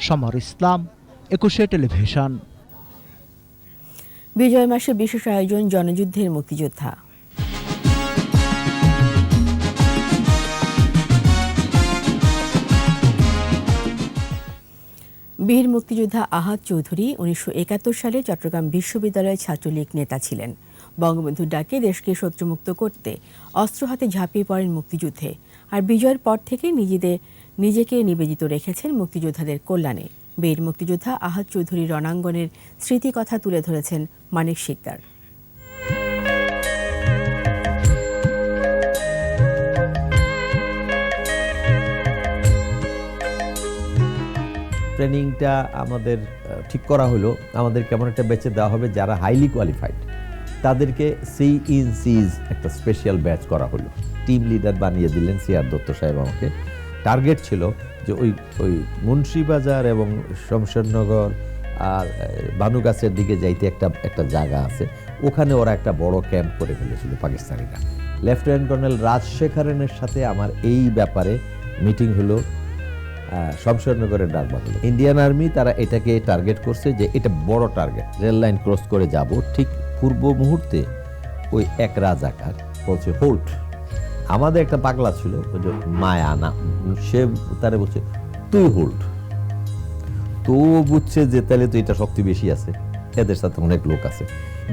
সমর ইসলাম, ২১ টেলিভিশন।
বিজয় মাসে বিশেষ আয়োজন জনযুদ্ধের মুক্তিযোদ্ধা। বীর মুক্তিযোদ্ধা আহাদ চৌধুরী 1971 সালে চট্টগ্রাম বিশ্ববিদ্যালয়ের ছাত্রলীগ নেতা ছিলেন। বঙ্গবন্ধুর ডাকে দেশকে শত্রুমুক্ত করতে অস্ত্র হাতে ঝাঁপিয়ে পড়েন মুক্তিযুদ্ধে, আর বিজয়ের পর থেকে নিজেকে নিবেদিত রেখেছেন মুক্তিযোদ্ধাদের কল্যাণে। বীর মুক্তিযোদ্ধা আহাদ চৌধুরীর রণাঙ্গনের স্মৃতিকথা তুলে ধরেছেন মানিক শিকদার।
ট্রেনিংটা আমাদের ঠিক করা হলো, আমাদের কেমন একটা ব্যাচে দেওয়া হবে যারা হাইলি কোয়ালিফাইড, তাদেরকে CINCs একটা স্পেশাল ব্যাচ করা হলো। টিম লিডার বানিয়ে দিলেন CR দত্ত সাহেব আমাকে। টার্গেট ছিল যে ওই মুন্সিবাজার এবং শমশেরনগর আর বানুগাছের দিকে যাইতে একটা জায়গা আছে, ওখানে ওরা একটা বড় ক্যাম্প করে ফেলেছিল পাকিস্তানিরা। লেফটেন্যান্ট কর্নেল রাজশেখরনের সাথে আমার এই ব্যাপারে মিটিং হলো শমশেরনগরের ডাকবাংলো। ইন্ডিয়ান আর্মি তারা এটাকে টার্গেট করছে যে এটা বড় টার্গেট, রেল লাইন ক্রস করে যাব। ঠিক পূর্ব মুহূর্তে ওই এক রাজাকার বলছে হোল্ড। আমাদের একটা পাগলা ছিল মায়া না, সে তারে বলছে তুই হোল্ড। তো বুঝছে যে তাহলে তো এটা শক্তি বেশি আছে, এদের সাথে অনেক লোক আছে।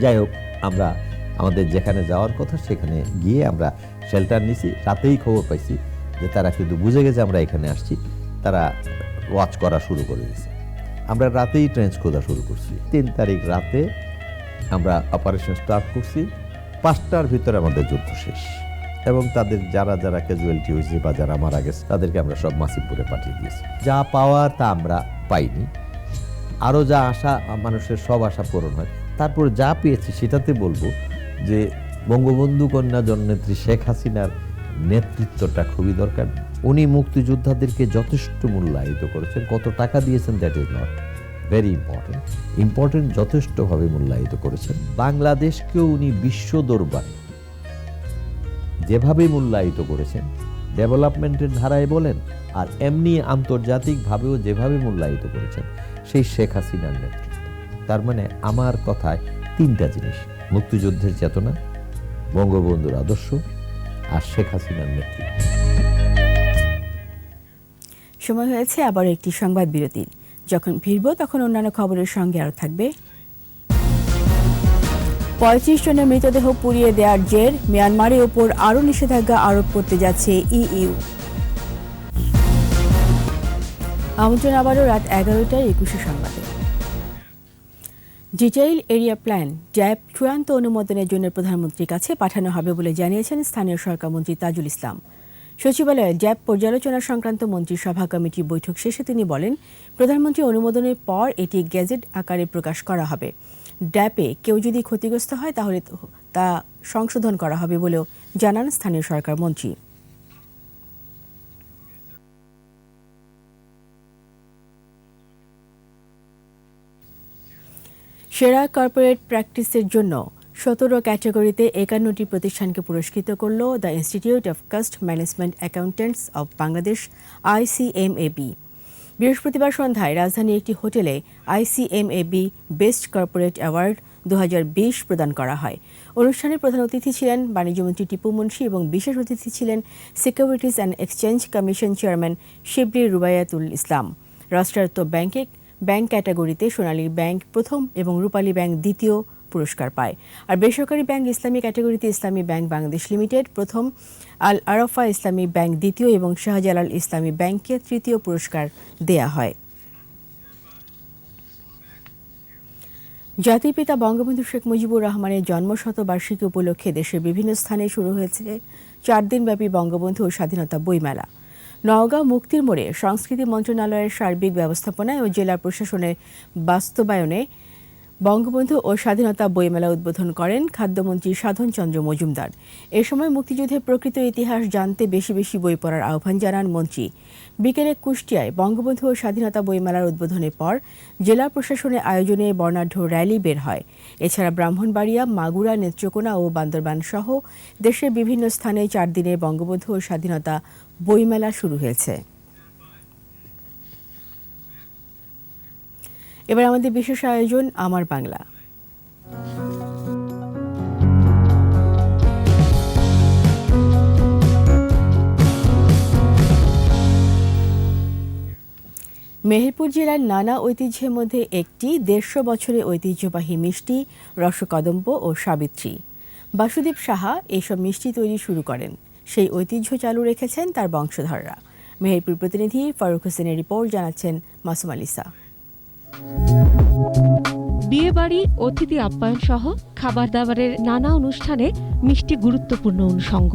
যাই হোক, আমরা আমাদের যেখানে যাওয়ার কথা সেখানে গিয়ে আমরা শেল্টার নিছি। রাতেই খবর পাইছি যে তারা কিন্তু বুঝে গেছে আমরা এখানে আসছি, তারা ওয়াচ করা শুরু করে দিয়েছে। আমরা রাতেই ট্রেঞ্চ খোঁজা শুরু করছি। 3 তারিখ রাতে আমরা অপারেশন স্টার্ট করছি। 5টার ভিতরে আমাদের যুদ্ধ শেষ, এবং তাদের যারা যারা ক্যাজুয়ালিটি হয়েছে বা যারা মারা গেছে তাদেরকে আমরা সব মাসিমপুরে পাঠিয়ে দিয়েছি। যা পাওয়ার তা আমরা পাইনি, আরও যা আশা, মানুষের সব আশা পূরণ হয়। তারপর যা পেয়েছি সেটাতে বলবো যে বঙ্গবন্ধু কন্যা জননেত্রী শেখ হাসিনার নেতৃত্বটা খুবই দরকার। উনি মুক্তিযোদ্ধাদেরকে যথেষ্ট মূল্যায়িত করেছেন। কত টাকা দিয়েছেন that is not very important, যথেষ্টভাবে মূল্যায়িত করেছেন। বাংলাদেশকেও উনি বিশ্ব দরবারে যেভাবে মূল্যায়িত করেছেন, ডেভেলপমেন্টের ধারায় বলেন আর এমনি আন্তর্জাতিকভাবেও যেভাবে মূল্যায়িত করেছেন, সেই শেখ হাসিনার নেতৃত্ব। তার মানে আমার কথায় 3টা জিনিস: মুক্তিযুদ্ধের চেতনা, বঙ্গবন্ধুর আদর্শ, আর শেখ হাসিনার নেতৃত্ব।
সময় হয়েছে আবার একটি সংবাদ বিরতির। যখন ফিরব তখন অন্যান্য খবরের সঙ্গে আরও থাকবে 35 জনের মৃতদেহ পুড়িয়ে দেওয়ার জের, মিয়ানমারের ওপর আরও নিষেধাজ্ঞা আরোপ করতে যাচ্ছে EU। আমন্ত্রণ আবারও রাত 11টায় 21 সংবাদে। ডিটেইল এরিয়া প্ল্যান জ্যাব চূড়ান্ত অনুমোদনের জন্য প্রধানমন্ত্রীর কাছে পাঠানো হবে বলে জানিয়েছেন স্থানীয় সরকারমন্ত্রী তাজুল ইসলাম। সচিবালয়ে জ্যাব পর্যালোচনা সংক্রান্ত মন্ত্রিসভা কমিটির বৈঠক শেষে তিনি বলেন, প্রধানমন্ত্রী অনুমোদনের পর এটি গেজেট আকারে প্রকাশ করা হবে। ড্যাপে কেউ যদি ক্ষতিগ্রস্ত হয় তাহলে তা সংশোধন করা হবে বলেও জানান স্থানীয় সরকার মন্ত্রী। সেরা কর্পোরেট প্র্যাকটিসের জন্য 17 ক্যাটাগরিতে 51টি প্রতিষ্ঠানকে পুরস্কৃত করল the institute of cost management accountants of Bangladesh ICMAB। বৃহস্পতিবার সন্ধ্যায় রাজধানীর একটি হোটেলে ICMAB বেস্ট কর্পোরেট অ্যাওয়ার্ড 2020 প্রদান করা হয়। অনুষ্ঠানে প্রধান অতিথি ছিলেন বাণিজ্যমন্ত্রী টিপু মুন্সি এবং বিশেষ অতিথি ছিলেন securities and exchange commission chairman Shibli Rubayatul Islam. রাষ্ট্রায়ত্ত ব্যাংক ক্যাটাগরিতে সোনালী ব্যাংক প্রথম এবং রূপালী ব্যাংক দ্বিতীয় পুরস্কার পায়। আর বেসরকারি ব্যাংক ইসলামী ক্যাটাগরিতে ইসলামী ব্যাংক বাংলাদেশ লিমিটেড প্রথম, আল আরাফা ইসলামী ব্যাংক দ্বিতীয় এবং শাহজালাল ইসলামী ব্যাংককে তৃতীয় পুরস্কার দেয়া হয়। জাতির পিতা বঙ্গবন্ধু শেখ মুজিবুর রহমানের জন্মশতবার্ষিকী উপলক্ষে দেশের বিভিন্ন স্থানে শুরু হয়েছে 4 দিনব্যাপী বঙ্গবন্ধু ও স্বাধীনতা বইমেলা। নওগাঁ মুক্তির মোড়ে সংস্কৃতি মন্ত্রণালয়ের সার্বিক ব্যবস্থাপনায় ও জেলা প্রশাসনের বাস্তবায়নে বঙ্গবন্ধু ও স্বাধীনতা বইমেলা উদ্বোধন করেন খাদ্যমন্ত্রী সাধন চন্দ্র মজুমদার। এ সময় মুক্তিযুদ্ধের প্রকৃত ইতিহাস জানতে বেশি বেশি বই পড়ার আহ্বান জানান মন্ত্রী। বিকেলে কুষ্টিয়ায় বঙ্গবন্ধু ও স্বাধীনতা বইমেলার উদ্বোধনের পর জেলা প্রশাসনের আয়োজনে বর্ণাঢ্য র্যালি বের হয়। এছাড়া ব্রাহ্মণবাড়িয়া, মাগুরা, নেত্রকোনা ও বান্দরবান সহ দেশের বিভিন্ন স্থানে 4 দিনের বঙ্গবন্ধু ও স্বাধীনতা বইমেলা শুরু হয়েছে। এবার আমাদের বিশেষ আয়োজন আমার বাংলা। মেহেরপুর জেলার নানা ঐতিহ্যের মধ্যে একটি 150 বছরের ঐতিহ্যবাহী মিষ্টি রসকদম্ব ও সাবিত্রী। বাসুদেব সাহা এইসব মিষ্টি তৈরি শুরু করেন, সেই ঐতিহ্য চালু রেখেছেন তার বংশধররা। মেহেরপুর প্রতিনিধি ফারুক হোসেনের রিপোর্ট, জানাচ্ছেন মাসুম আলিসা।
বিয়েবাড়ি, অতিথি আপ্যায়ন সহ খাবার দাবারের নানা অনুষ্ঠানে মিষ্টি গুরুত্বপূর্ণ অনুষঙ্গ।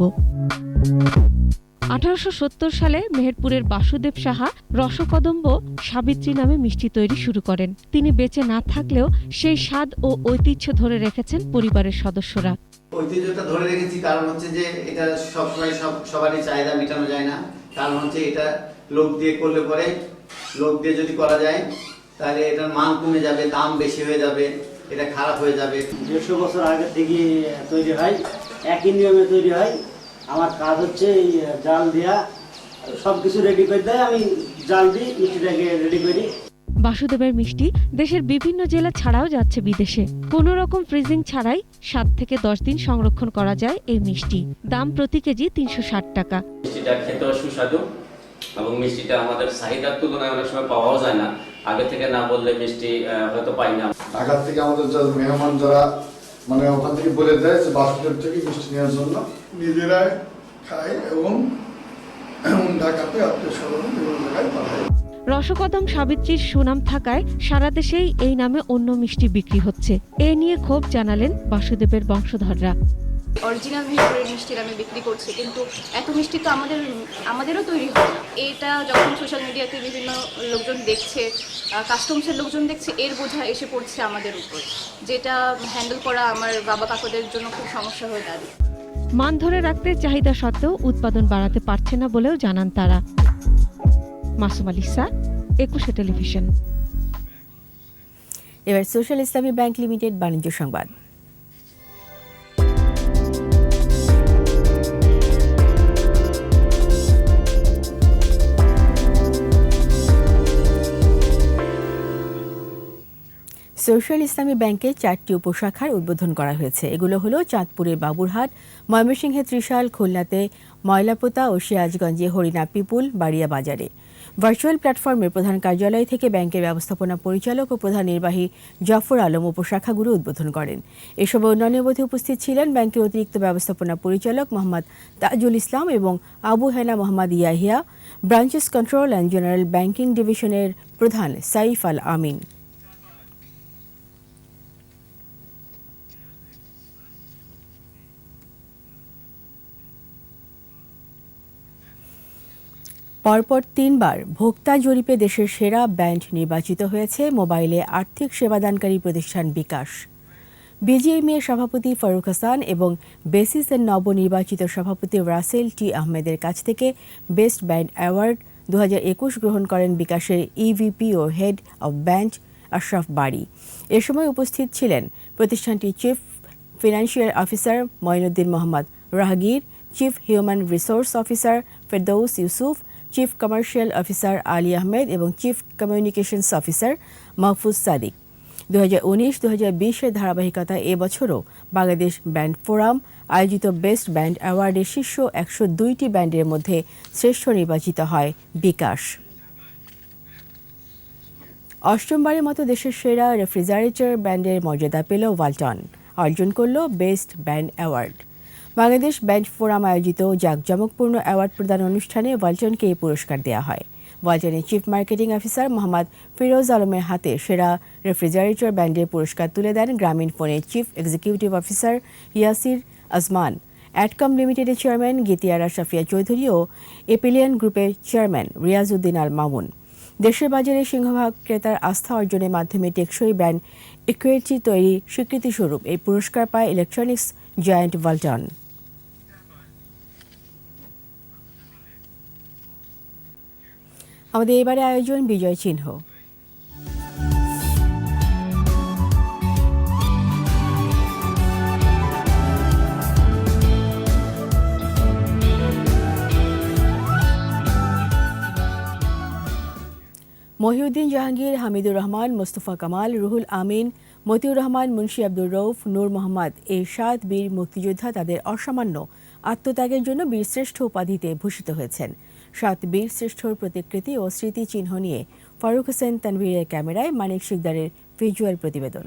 1870 সালে মেহেরপুরের বাসুদেব সাহা রসকদম্ব সাবিত্রী নামে মিষ্টি তৈরি শুরু করেন। তিনি বেঁচে না থাকলেও সেই স্বাদ ও ঐতিহ্য ধরে রেখেছেন পরিবারের সদস্যরা।
ঐতিহ্যটা ধরে রেখেছি কারণ হচ্ছে যে এটা সবসময় সবারই চাহিদা মেটানো যায় না। কারণ হচ্ছে এটা লোক দিয়ে করলে পরে, লোক দিয়ে যদি করা যায় তাহলে এটার মান কমে যাবে, দাম বেশি হয়ে যাবে, এটা খারাপ হয়ে যাবে।
150 বছর আগে থেকে তৈরি হয়, একই নিয়মে তৈরি হয়। আমার কাজ হচ্ছে এই জাল দেয়া, সবকিছু রেডি করে দেয়, আমি জাল দিই, মিষ্টিটাকে রেডি করি।
বাসুদেবের মিষ্টি দেশের বিভিন্ন জেলা ছাড়াও যাচ্ছে বিদেশে। কোনো রকম ফ্রিজিং ছাড়াই 7 থেকে 10 দিন সংরক্ষণ করা যায় এই মিষ্টি। দাম প্রতি কেজি 360 টাকা।
মিষ্টিটা খেতেও সুস্বাদু এবং মিষ্টিটা আমাদের চাহিদার তুলনায় অনেক সময় পাওয়াও যায় না। আগে থেকে না বললে মিষ্টি হয়তো পাই না।
ঢাকা থেকে আমাদের যারা মেহমান যারা মানে ওখান থেকে বলে দেয় যে বাসুদেব থেকে মিষ্টি নেওয়ার জন্য, নিজেরাই খায় এবং ঢাকাতে আত্মীয় স্বজন বিভিন্ন জায়গায় পাঠায়।
রসকদম সাবিত্রীর সুনাম থাকায় সারা দেশেই এই নামে অন্য মিষ্টি বিক্রি হচ্ছে। এ নিয়ে ক্ষোভ জানালেন বাসুদেবের বংশধররা।
অরিজিনাল মেহেরপুরের মিষ্টির আমি বিক্রি করছি, কিন্তু এত মিষ্টি তো আমাদেরও তৈরি হয় না। এটা যখন সোশ্যাল মিডিয়াতে বিভিন্ন লোকজন দেখছে, কাস্টমসের লোকজন দেখছে, এর বোঝা এসে পড়ছে আমাদের উপর, যেটা হ্যান্ডেল করা আমার বাবা কাকুদের জন্য খুব সমস্যা হয়ে দাঁড়িয়ে।
মান ধরে রাখতে চাহিদা সত্ত্বেও উৎপাদন বাড়াতে পারছে না বলেও জানান তারা। মাসুম আলিসা, 21 টেলিভিশন।
এবার সোশ্যাল ইসলামী ব্যাংক লিমিটেড বাণিজ্য সংবাদ। সোশ্যাল ইসলামী ব্যাংকে 4টি উপশাখার উদ্বোধন করা হয়েছে। এগুলো হলো চাঁদপুরের বাবুরহাট, ময়মনসিংহে ত্রিশাল, খুলনাতে ময়লাপোতা ও সিরাজগঞ্জে হরিণা পিপুল, বাড়িয়া বাজারে। ভার্চুয়াল প্ল্যাটফর্মের প্রধান কার্যালয় থেকে ব্যাংকের ব্যবস্থাপনা পরিচালক ও প্রধান নির্বাহী জাফর আলম উপশাখাগুলো উদ্বোধন করেন। এসব উন্নয়নের মধ্যে উপস্থিত ছিলেন ব্যাংকের অতিরিক্ত ব্যবস্থাপনা পরিচালক মোহাম্মদ তাজুল ইসলাম এবং Abu Hena Mohammad Yahya, branches control and general banking ডিভিশনের প্রধান সাইফ আল আমিন। পরপর 3 বার ভোক্তা জরিপে দেশের সেরা ব্যাংক নির্বাচিত হয়েছে মোবাইলে আর্থিক সেবাদানকারী প্রতিষ্ঠান বিকাশ। বিজিএমইএ এর সভাপতি ফারুক হাসান এবং বেসিসের নবনির্বাচিত সভাপতি রাসেল টি আহমেদের কাছ থেকে বেস্ট ব্যাংক অ্যাওয়ার্ড 2021 গ্রহণ করেন বিকাশের ইভিপি ও head of bank Ashraf Bari. এ সময় উপস্থিত ছিলেন প্রতিষ্ঠানটির chief financial officer Mainuddin Mohammad Rahgir, chief human resource officer Ferdous Yusuf, chief commercial officer Ali Ahmed এবং chief communications officer Mahfuz Sadik. 2019-2020 ধারাবাহিকতায় এবছরও বাংলাদেশ ব্যান্ড ফোরাম আয়োজিত বেস্ট ব্যান্ড অ্যাওয়ার্ডের শীর্ষ 102টি ব্যান্ডের মধ্যে শ্রেষ্ঠ নির্বাচিত হয় বিকাশ। অষ্টমবারের মতো দেশের সেরা রেফ্রিজারেটর ব্যান্ডের মর্যাদা পেল ওয়ালটন, অর্জন করল best band award. Bangladesh brand forum আয়োজিত জাঁকজমকপূর্ণ অ্যাওয়ার্ড প্রদান অনুষ্ঠানে ওয়ালটনকে এই পুরস্কার দেওয়া হয়। ওয়ালটনের chief marketing officer Mohammad Firoz আলমের হাতে সেরা রেফ্রিজারেটর ব্যান্ডের পুরস্কার তুলে দেন গ্রামীণ ফোনের chief executive officer Yasir Azman. অ্যাডকম লিমিটেডের চেয়ারম্যান গীতিয়ারা সাফিয়া চৌধুরী ও এপিলিয়ান গ্রুপের চেয়ারম্যান রিয়াজউদ্দিন আল মামুন। দেশের বাজারে সিংহভাগ ক্রেতার আস্থা অর্জনের মাধ্যমে টেকসই ব্র্যান্ড ইকুইটি তৈরি স্বীকৃতিস্বরূপ এই পুরস্কার পায় ইলেকট্রনিক্স জায়ান্ট ওয়ালটন। আমাদের এবারে আয়োজন বিজয় চিহ্ন। মহিউদ্দিন জাহাঙ্গীর, হামিদুর রহমান, মোস্তফা কামাল, রুহুল আমিন, মতিউর রহমান, মুন্সি আব্দুর রৌফ, নূর মোহাম্মদ এই 7 বীর মুক্তিযোদ্ধা তাদের অসামান্য আত্মত্যাগের জন্য বীরশ্রেষ্ঠ উপাধিতে ভূষিত হয়েছেন। 7 বীর শ্রেষ্ঠর প্রতিকৃতি ও স্মৃতিচিহ্ন নিয়ে ফারুক হোসেন তানভীরের ক্যামেরায় মানিক শিকদারের ভিজুয়াল প্রতিবেদন।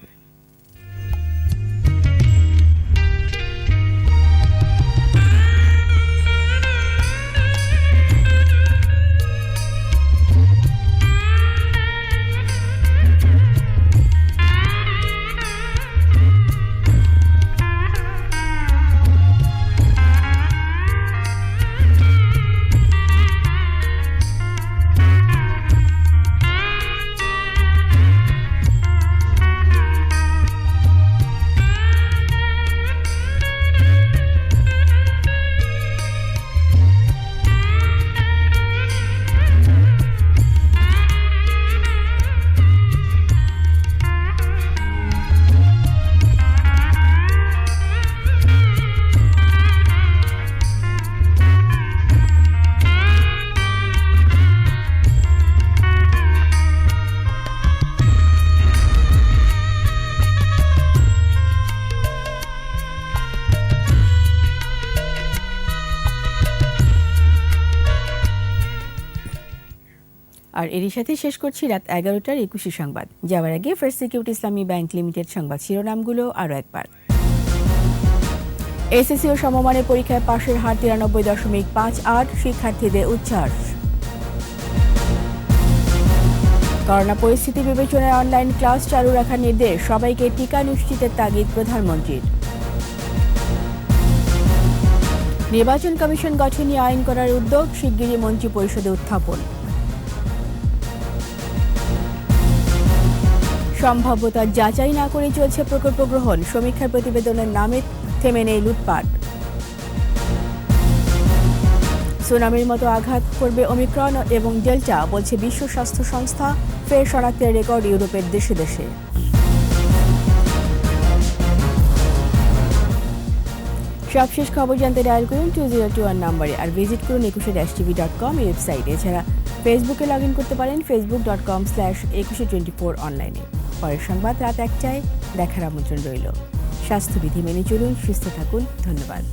আর এরই সাথে শেষ করছি রাত 11টার 21 সংবাদ। যাওয়ার আগে ফার্স্ট সিকিউরিটি ইসলামী ব্যাংক লিমিটেড সংবাদ শিরোনামগুলো আরও একবার। এসএসসি ও সমমানের পরীক্ষায় পাশের হার 93.58, শিক্ষার্থীদের উচ্ছ্বাস। করোনা পরিস্থিতি বিবেচনায় অনলাইন ক্লাস চালু রাখার নির্দেশ, সবাইকে টিকা নিশ্চিতের তাগিদ প্রধানমন্ত্রীর। নির্বাচন কমিশন গঠন নিয়ে আইন করার উদ্যোগ, শিগগিরই মন্ত্রী পরিষদে উত্থাপন। সম্ভাব্যতা যাচাই না করে চলছে প্রকল্প গ্রহণ, সমীক্ষার প্রতিবেদনের নামে থেমে নেই লুটপাট। সুনামির মতো আঘাত করবে ওমিক্রন এবং ডেল্টা, বলছে বিশ্ব স্বাস্থ্য সংস্থা, ফের শনাক্তের রেকর্ড ইউরোপের দেশে দেশে। সবশেষ খবর জানতে ডায়াল করুন 2021 নম্বরে, আর ভিজিট করুন 21-tv.com ওয়েবসাইট। এছাড়া ফেসবুকে লগ ইন করতে পারেন facebook.com/2124 অনলাইনে। পরের সংবাদ রাত 1টায় দেখার আমন্ত্রণ রইল। স্বাস্থ্যবিধি মেনে চলুন, সুস্থ থাকুন, ধন্যবাদ।